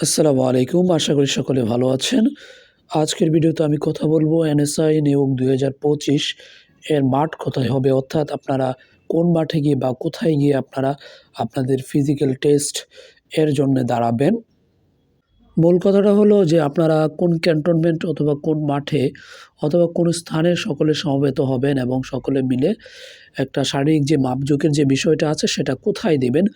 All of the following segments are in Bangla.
আসসালামু আলাইকুম। আশা করি সকলে ভালো আছেন। আজকের ভিডিওতে আমি কথা বলবো এনএসআই নিয়োগ ২০২৫ এর মাঠ কোথায় হবে? অর্থাৎ আপনারা কোন মাঠে গিয়ে বা কোথায় গিয়ে আপনারা আপনাদের ফিজিক্যাল টেস্ট এর জন্যে দাঁড়াবেন? মূল কথাটা হলো যে আপনারা কোন ক্যান্টনমেন্ট অথবা কোন মাঠে অথবা কোন স্থানে সকলে সমবেত হবেন এবং সকলে মিলে একটা শারীরিক যে মাপজোকের যে বিষয়টা আছে সেটা কোথায় দিবেন?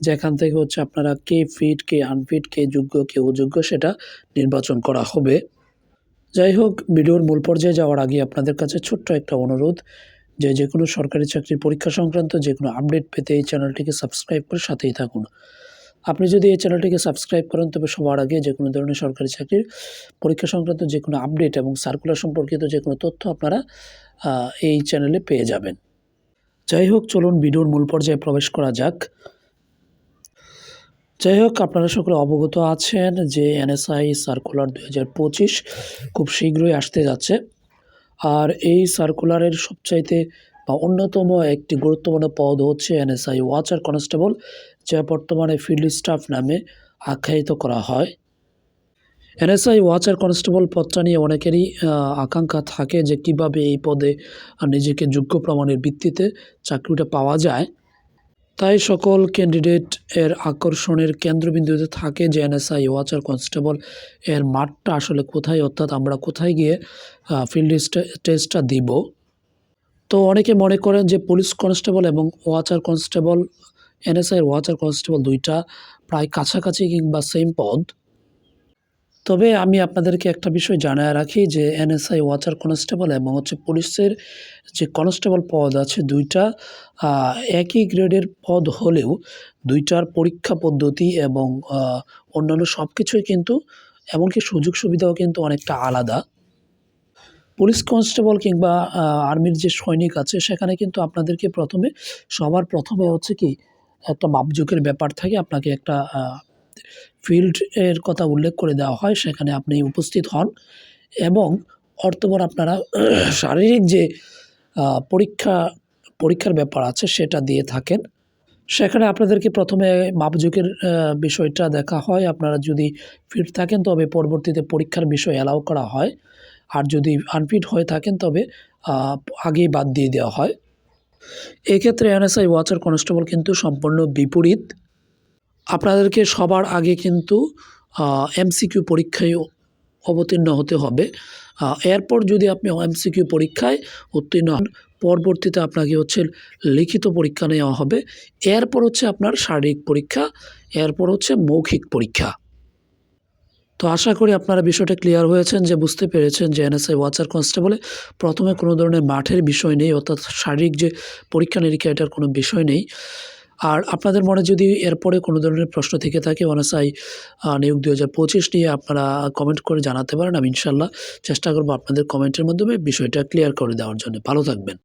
যেখান থেকে হচ্ছে আপনারা কে ফিট, কে আনফিট, কে যোগ্য, কে অযোগ্য সেটা নির্বাচন করা হবে। যাই হোক, ভিডিওর মূল পর্যায়ে যাওয়ার আগে আপনাদের কাছে ছোট্ট একটা অনুরোধ যে, যেকোনো সরকারি চাকরির পরীক্ষা সংক্রান্ত যেকোনো আপডেট পেতে এই চ্যানেলটিকে সাবস্ক্রাইব করে সাথেই থাকুন। আপনি যদি এই চ্যানেলটিকে সাবস্ক্রাইব করেন তবে সবার আগে যেকোনো ধরনের সরকারি চাকরির পরীক্ষা সংক্রান্ত যেকোনো আপডেট এবং সার্কুলার সম্পর্কিত যেকোনো তথ্য আপনারা এই চ্যানেলে পেয়ে যাবেন। যাই হোক, চলুন ভিডিওর মূল পর্যায়ে প্রবেশ করা যাক। যাই হোক, আপনারা সকলে অবগত আছেন যে এনএসআই সার্কুলার ২০২৫ খুব শীঘ্রই আসতে যাচ্ছে। আর এই সার্কুলারের সবচাইতে বা অন্যতম একটি গুরুত্বপূর্ণ পদ হচ্ছে এনএসআই ওয়াচার কনস্টেবল, যা বর্তমানে ফিল্ড স্টাফ নামে আখ্যায়িত করা হয়। এনএসআই ওয়াচার কনস্টেবল পদটা নিয়ে অনেকেরই আকাঙ্ক্ষা থাকে যে কিভাবে এই পদে নিজেকে যোগ্য প্রমাণের ভিত্তিতে চাকরিটা পাওয়া যায়। তাই সকল ক্যান্ডিডেট এর আকর্ষণের কেন্দ্রবিন্দুতে থাকে যে এনএসআই ওয়াচার কনস্টেবল এর মাঠটা আসলে কোথায়, অর্থাৎ আমরা কোথায় গিয়ে ফিল্ড টেস্টটা দিব। তো অনেকে মনে করেন যে পুলিশ কনস্টেবল এবং watcher constable, NSI watcher constable দুইটা প্রায় কাছাকাছি কিংবা সেম পদ। তবে আমি আপনাদেরকে একটা বিষয় জানায় রাখি যে এনএসআই ওয়াচার কনস্টেবল এবং হচ্ছে পুলিশের যে কনস্টেবল পদ আছে দুইটা একই গ্রেডের পদ হলেও দুইটার পরীক্ষা পদ্ধতি এবং অন্যান্য সব কিছুই কিন্তু, এমনকি সুযোগ সুবিধাও কিন্তু অনেকটা আলাদা। পুলিশ কনস্টেবল কিংবা আর্মির যে সৈনিক আছে সেখানে কিন্তু আপনাদেরকে সবার প্রথমে হচ্ছে কি একটা মাপজোকের ব্যাপার থাকে। আপনাকে একটা ফিল্ড এর কথা উল্লেখ করে দেওয়া হয়, সেখানে আপনি উপস্থিত হন এবং অর্থবর আপনারা শারীরিক যে পরীক্ষার ব্যাপার আছে সেটা দিয়ে থাকেন। সেখানে আপনাদেরকে প্রথমে মাপজোকের বিষয়টা দেখা হয়। আপনারা যদি ফিট থাকেন তবে পরবর্তীতে পরীক্ষার বিষয় অ্যালাউ করা হয়। আর যদি আনফিট হয়ে থাকেন তবে আগেই বাদ দিয়ে দেওয়া হয়। এক্ষেত্রে এনএসআই ওয়াচার কনস্টেবল কিন্তু সম্পূর্ণ বিপরীত। আপনাদেরকে সবার আগে কিন্তু এমসিকিউ পরীক্ষায় অবতীর্ণ হতে হবে। এরপর যদি আপনি এমসিকিউ পরীক্ষায় উত্তীর্ণ হন, পরবর্তীতে আপনাকে হচ্ছে লিখিত পরীক্ষা নেওয়া হবে। এরপর হচ্ছে আপনার শারীরিক পরীক্ষা, এরপর হচ্ছে মৌখিক পরীক্ষা। তো আশা করি আপনারা বিষয়টা ক্লিয়ার হয়েছেন, যে বুঝতে পেরেছেন যে এনএসআই ওয়াচার কনস্টেবলে প্রথমে কোনো ধরনের মাঠের বিষয় নেই, অর্থাৎ শারীরিক যে পরীক্ষা নিরীক্ষা এটার কোনো বিষয় নেই। আর আপনাদের মনে যদি এরপরে কোনো ধরনের প্রশ্ন থেকে থাকে এনএসআই নিয়োগ ২০২৫ নিয়ে, আপনারা কমেন্ট করে জানাতে পারেন। আমি ইনশাল্লাহ চেষ্টা করব আপনাদের কমেন্টের মাধ্যমে বিষয়টা ক্লিয়ার করে দেওয়ার জন্য। ভালো থাকবেন।